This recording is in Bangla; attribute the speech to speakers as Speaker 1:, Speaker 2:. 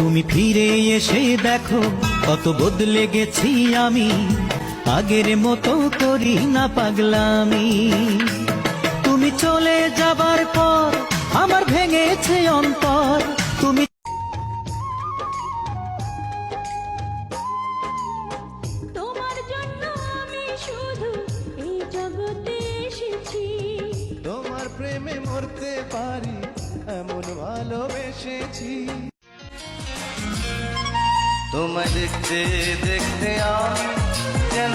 Speaker 1: তুমি ফিরে এসে দেখো কত বদলে গেছি আমি, আগের মতো করি না পাগলামি। তুমি চলে যাবার পর আমার ভেঙেছে অন্তর, তুমি
Speaker 2: তোমার জন্য আমি শুধু এই জগতে এসেছি।
Speaker 3: তোমার প্রেমে মরতে পারি এমন ভালোবেসেছি। তোমায় দেখতে দেখতে আমি যেন